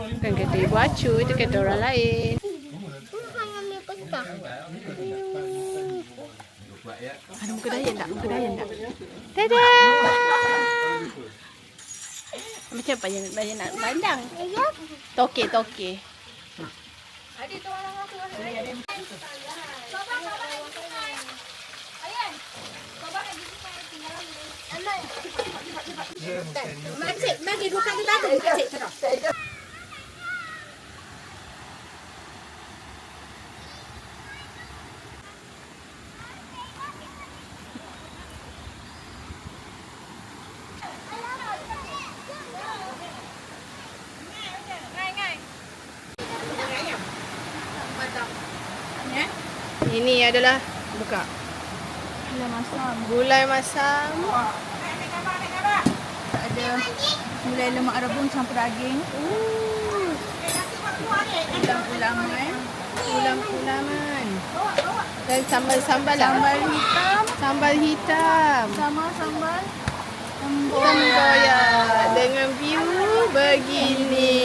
Bukan kereta ibu acu, itu kereta orang lain. Ada muka Dayan tak? Muka Dayan tak? Dadah! Macam apa Dayan nak pandang? Toke. Adik tu orang aku. Makcik, bagi dua kali batu. Makcik, terus. Ini adalah buka gulai masam. Ada gulai lemak rebung campur daging. Ulang-ulangan. Dan sambal lah. Sambal hitam. Sama sambal Tempoyak dengan view begini.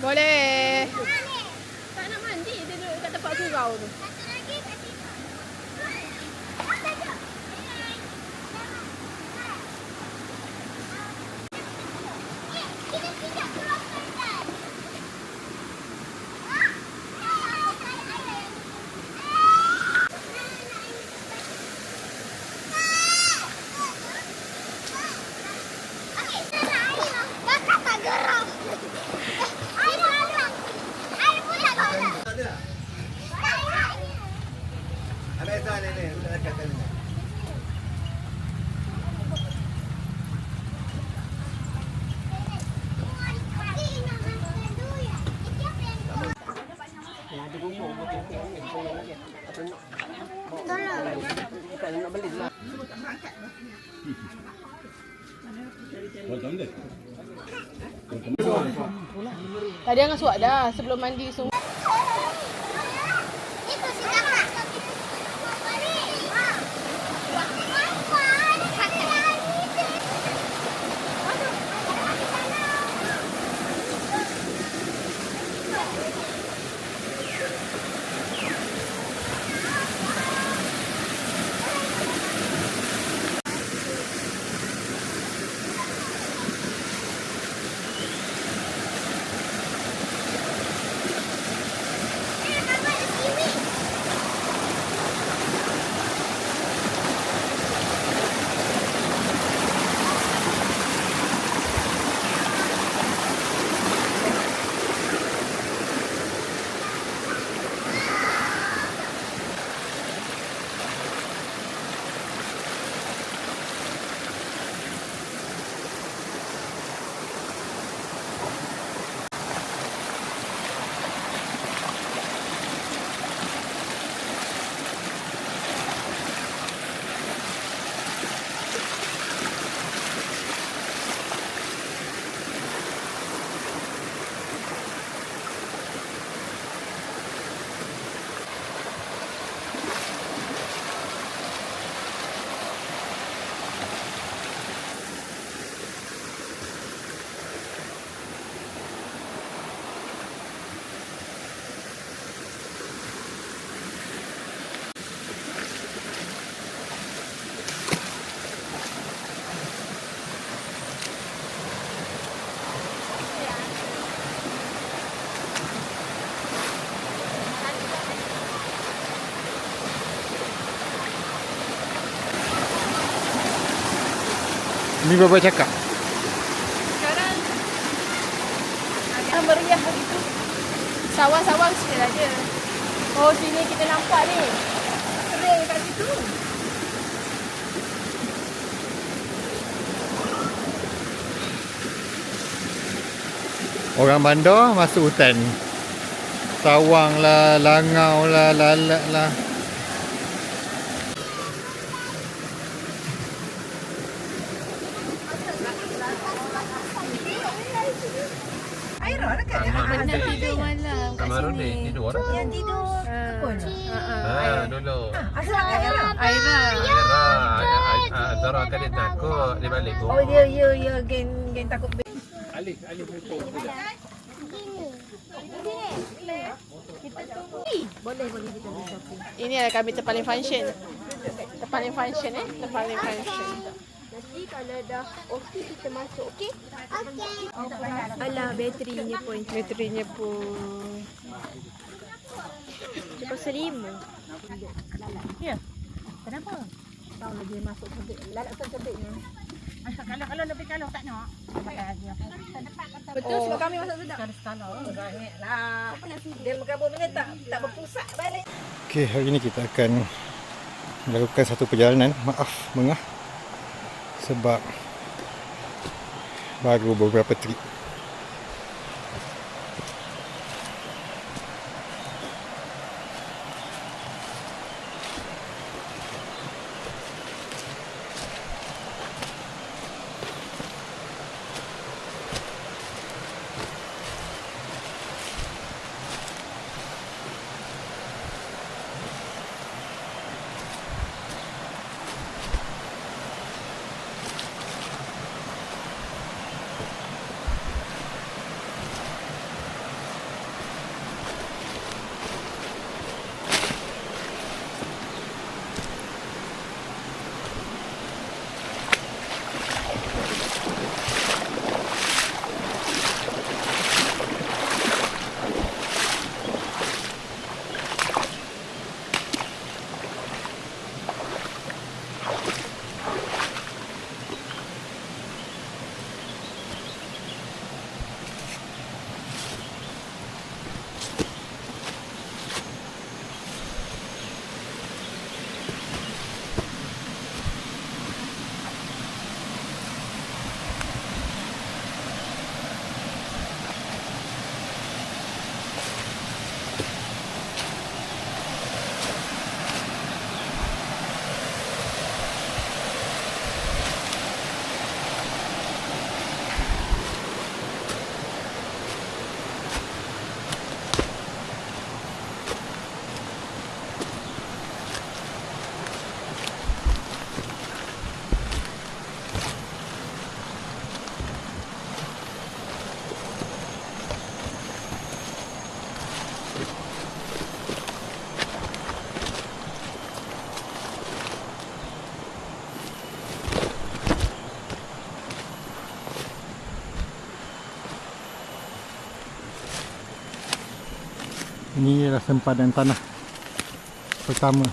Boleh. Tak nak mandi, dia duduk kat tempat surau tu. Tadi Angah suap dah sebelum mandi semua. Ni berapa cakap? Sekarang meriah begitu. Sawang-sawang sikit aja. Oh, sini kita nampak ni. Kering kat situ. Orang bandar masuk hutan. Sawang lah, langau lah, lalat lah. Penat tidur malam kat Kamarudin sini. tidur orang. Yang tidur. Dulu. Asal Aira. Aira. Zara tadi takut dia balik Oh, ya. Gen takut. Alif pupuk tu. Boleh kita pergi shopping. Ini adalah kami terpaling function. Terpaling function terpaling function. Nanti kalau dah okey kita masuk, okey? Okey. Alah, baterinya pun. Baterinya pun. Dia pasal 5. Ya. Kenapa? Tahu lagi masuk sebik. Lalat sebiknya. Kalau lebih kalau tak nak. Betul sebab kami masuk sedap. Kalau lah. Dia berkabut benda tak berpusat balik. Okey, hari ini kita akan melakukan satu perjalanan. Maaf mengah sebab baru beberapa trip. Ini adalah sempadan tanah pertama.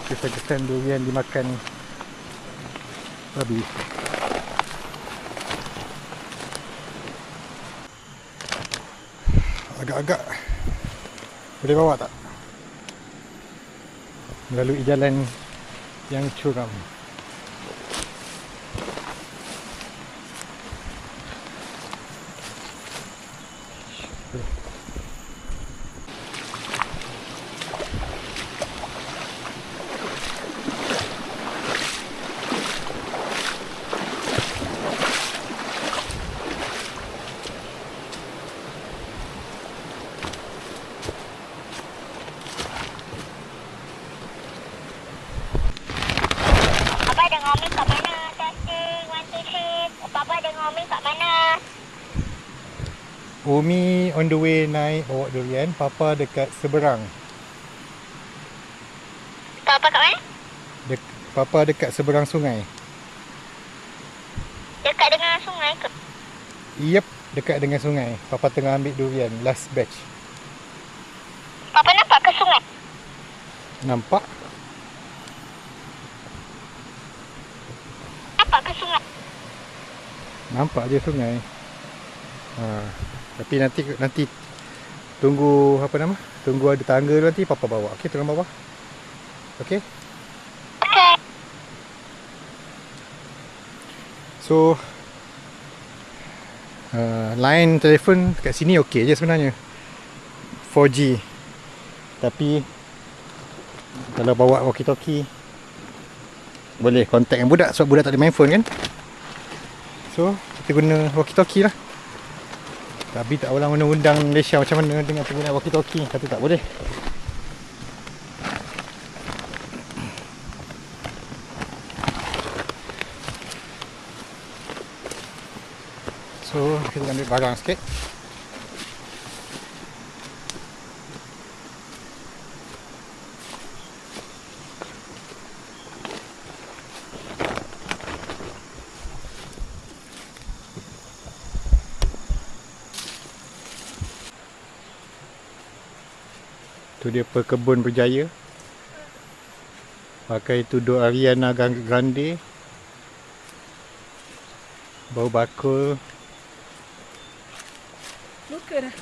Kesan-kesan durian dimakan babi. Agak-agak boleh bawa tak? Melalui jalan yang curam. Umi kat mana? Testing, 1, 2, 3. Papa dengan Umi kat mana? Umi on the way naik bawa durian. Papa dekat seberang. Papa kat mana? Papa dekat seberang sungai. Dekat dengan sungai ke? Yep, dekat dengan sungai. Papa tengah ambil durian last batch. Papa nampak ke sungai? Nampak? Nampak je sungai. Tapi nanti tunggu apa nama? Tunggu ada tangga nanti papa bawa. Okey, turun bawah. Okey. So line telefon kat sini okey je sebenarnya. 4G. Tapi kalau bawa walkie-talkie boleh contact dengan budak sebab budak tak ada main phone kan. So kita guna walkie-talkie lah. Tapi tak tahulah undang-undang Malaysia macam mana dengan penggunaan walkie-talkie. Kata tak boleh. So kita ambil barang sikit. Tu dia Perkebun Berjaya. Pakai tudung Ariana Grande. Bau bakul. Luka dah.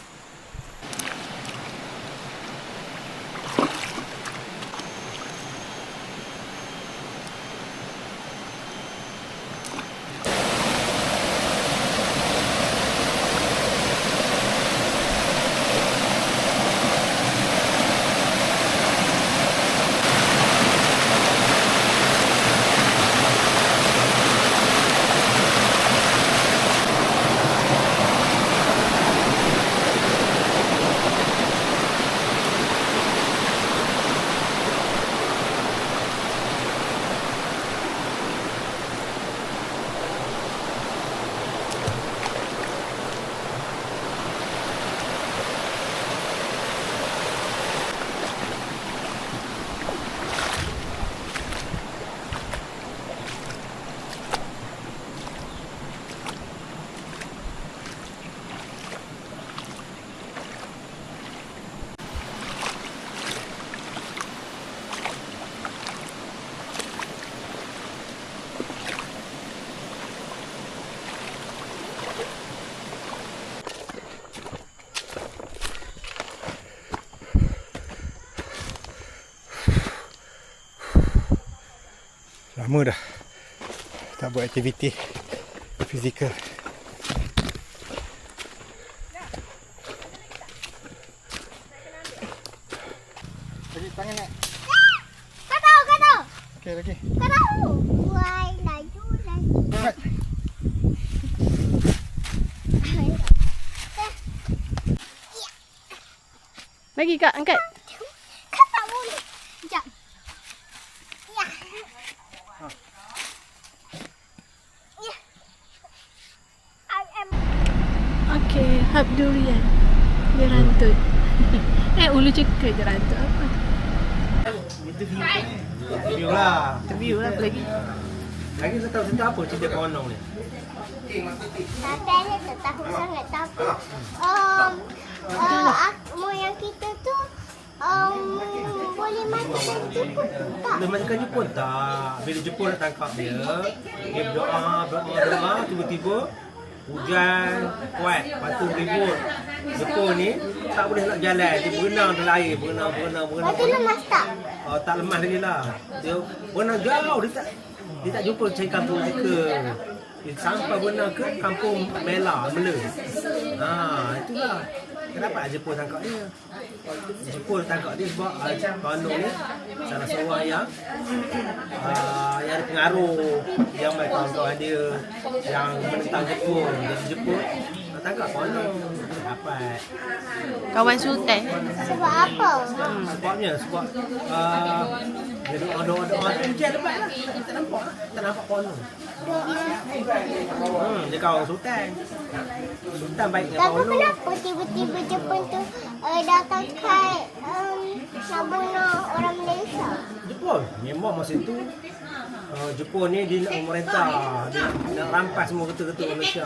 Lama dah tak buat aktiviti fizikal. Lagi tangan nak. Kau tahu. Okey lagi. Kau tahu. Why laju. Cepat. Bagi Kak, angkat. Kau tak boleh. Sekejap. Ya. Ya. I am. Okey, hab durian. Dia rantut. Ulu cekal je rantut apa? Interview lah. Interview lah apa lagi. Lagi saya tahu cerita apa cerita konong ni. Tapi saya tak tahu sangat tapi moyang kita tu boleh makan Jepun tak? Boleh makan Jepun tak? Bila Jepun nak tangkap dia, dia berdoa, tiba-tiba hujan kuat, lepas tu ribut. Jepun ni tak boleh nak jalan, dia berenang dalam air, berenang. Lepas tu lemas tak? Tak lemah lagi lah. Dia berenang jauh, dia tak jumpa cari kampung mereka. Dia sampai berenang ke kampung Mela, Mela. Itulah. Kenapa Jepun tangkap dia? Jepun tangkap dia sebab Bandung ni salah seorang yang ada pengaruh yang mai kawan-kawan dia yang menentang Jepun. Jadi Jepun nak tangkap Bandung. Dapat. Kawan Sultan. Sebab apa? Sebabnya sebab dia doa hujan lebat lah. Tak nampak Bandung. Dia kawan Sultan. Sultan baik dengan Tapi Bandung. kenapa tiba-tiba Jepun tu datang kat nak bunuh orang Malaysia? Jepun memang masa itu Jepun ni dia nak memerintah, dia nak rampas semua ketua-ketua Malaysia.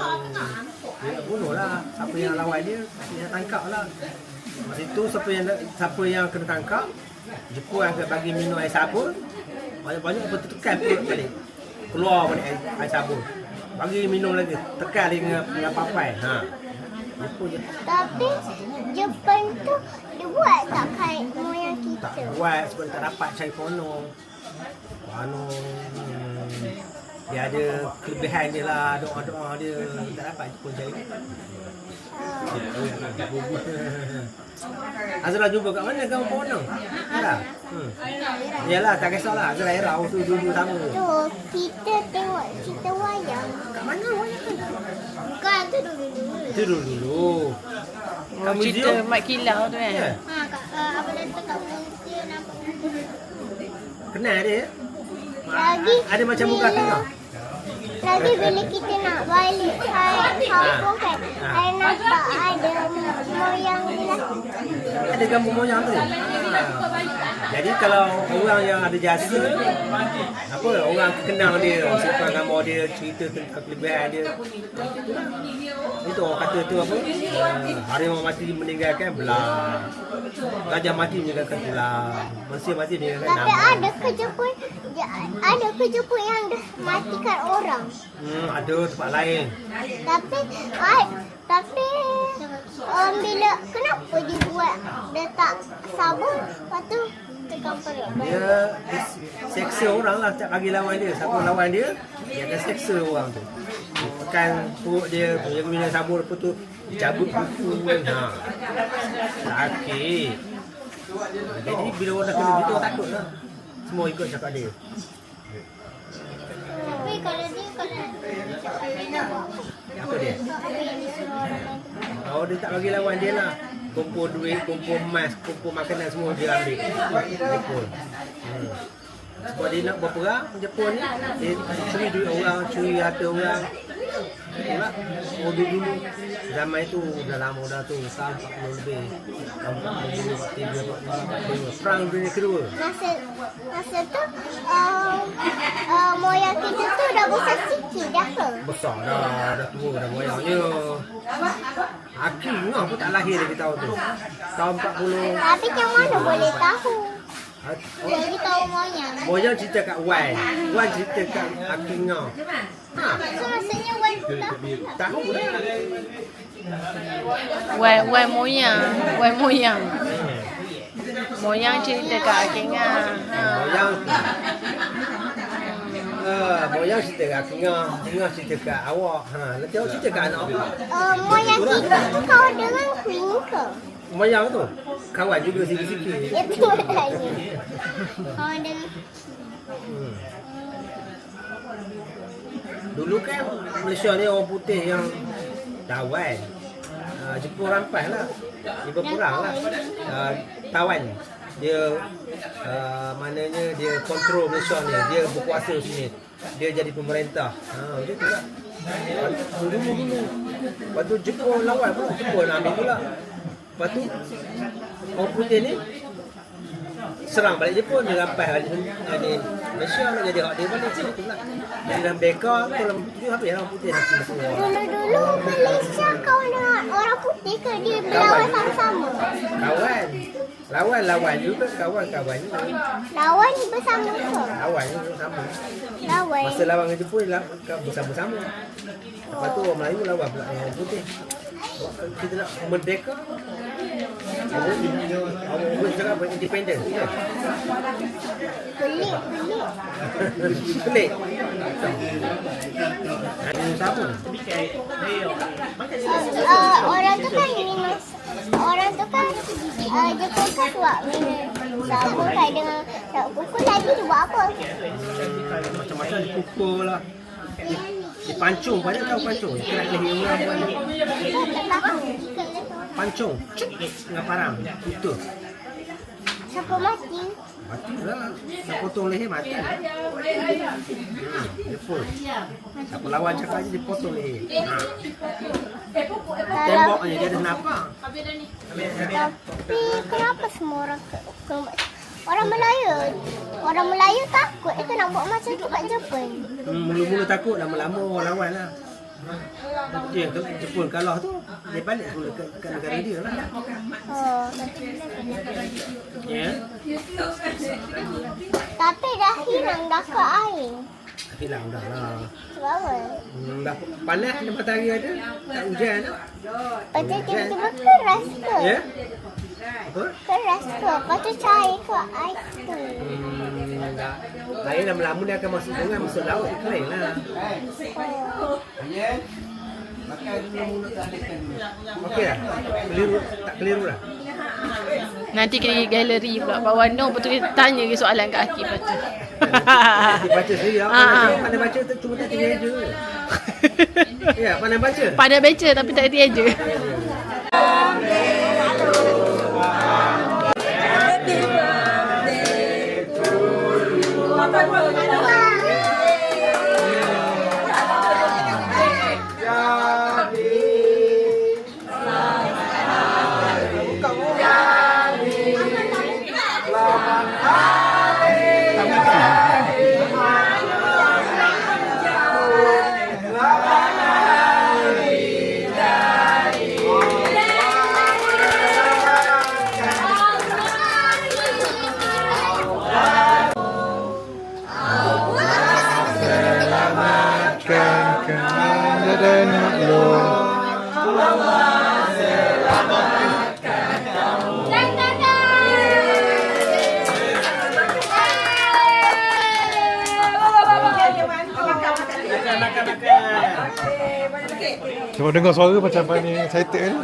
Dia nak bunuh lah siapa yang lawan dia tangkap lah. Masa itu siapa yang kena tangkap, Jepun akan bagi minum air sabun, banyak-banyak bertekan perut balik, keluar balik air sabun. Bagi minum lagi. Tekan lagi dengan papai. Ha. Jepun je. Tapi Jepun tu dia buat tak kain moyang Tak kita. buat sebab tak dapat cari kono. Dia ada kelebihan dia lah, doa-doa dia tak dapat Jepun cari. Azra jumpa kat mana kamu kono? Ada. Yalah, tak kisahlah. Azra era tu dulu sama. Tu kita tengok cerita wayang. Kat mana wayang tu? Bukan tu dulu. Itu dulu. Kat Cerita museum. Mat Kilau tu kan. Ya. Apa dah dekat museum nampak. Kenal dia? Lagi Ada macam muka tengok. Lagi bila kita nak balik kampung kan, saya nampak ada moyang dia. Ada gambar moyang tu. Jadi kalau orang yang ada jasa, apa orang kenal dia, simpan gambar dia, cerita tentang kelebihan dia. Itu orang kata tu apa? Harimau mati meninggalkan belah. Gajah mati meninggalkan tulang. Manusia mati meninggalkan Tapi nama. ada kejepun yang dah matikan orang. Ada tempat lain. Tapi bila kenapa dia buat dia tak sabun, lepas tu tekan perut. Dia seksa orang lah, tak bagi lawan dia. Siapa lawan dia, dia akan seksa orang tu. Tekan perut dia, dia guna sabun, lepas tu cabut kuku. Sakit. Jadi bila orang kena begitu, orang takut lah. Semua ikut cakap dia. Tapi kalau dia Apa dia? Oh, dia tak bagi lawan dia lah. Kumpul duit, kumpul emas, kumpul makanan semua dia ambil. Jepun. Sebab dia nak berperang, Jepun ni, dia curi duit orang, curi harta orang. Itulah, dulu zaman itu dah lama dah tu, tahun 40 lebih. Tahun 40 lebih, perang dunia kedua. masa tu moyang kita tu dah besar sikit dah ke? Besar dah tua dah moyangnya. Aki ngah pun tak lahir lagi tahun tu. Tahun 40. Tapi macam mana boleh tahu? Jadi tahu moyang. Moyang cerita kat Wan. Wan cerita kat Aki ngah. So maksudnya Wan tu tahu tak? Tahu dah. Wai moyang. Moyang cerita kat Akinga. Moyang moyang cerita kat Aki ngah. Ngah cerita kat awak. Nanti awak cerita kat anak awak. Moyang kita tu kawan dengan Queen ke? Moyang tu kawan juga sikit-sikit. Itu tanya. Kawan dengan Dulu kan Malaysia ni orang putih yang tawan. Jepun rampas lah. Dia berperang lah. Tawan. Dia maknanya dia kontrol Malaysia ni. Dia berkuasa sini. Dia jadi pemerintah. Macam tu lah. Dulu. Lepas tu Jepun lawan pula. Jepun ambil pula. Lepas tu orang putih ni serang balik Jepun, dia rampas balik ni Malaysia nak jadi hak dia balik sini tu lah. Jadi dalam beka tu habis orang putih nak semua. dulu Malaysia kawan dengan orang putih ke dia berlawan sama-sama? Lawan juga, kawan juga. Lawan bersama ke? Lawan juga sama. Lawan. Masa lawan dengan Jepun bersama-sama. Lepas tu orang Melayu lawan pula dengan orang putih. Kita nak merdeka. Orang cakap independen. Pelik. Siapa? Orang tu kan Jepun kan buat sabun kan dengan pukul lagi dia buat apa? Macam-macam dipukul lah. Dipancung, banyak tahu pancung. Kerat leher orang buat ni. Tak tahu. Pancung. Dengan parang. Itu. Siapa mati? Mati lah. Nak potong leher mati. Jepun. Siapa lawan cakap je dia potong leher. Tembok je dia ada nampak. Tapi kenapa semua orang Melayu takut itu nak buat macam tu kat Jepun? Mula-mula takut, lama-lama orang lawan lah. Dia Jepun kalah tu, dia balik pula ke negara dia lah. Ya. Tapi dah hilang dah ke air. hilang dah lah. Sebab apa? Dah panas ni matahari ada. Tak hujan. Lepas tu tiba-tiba keras ke? Ya? Apa? Keras ke? Lepas tu cair ke ais tu? Dah. Air lama-lama dia akan masuk sungai, masuk laut, kering lah. Okey lah? Keliru, tak keliru lah? Nanti kita pergi galeri pula. Pak Wano betul kita tanya ke soalan kat Akif lepas tu. Dia baca sendiri lah. Pandai baca tu cuma tak tinggal je. Ya, pandai baca. Pandai baca tapi tak reti aja. Dan maklum. Cuma dengar suara macam ni excited ni.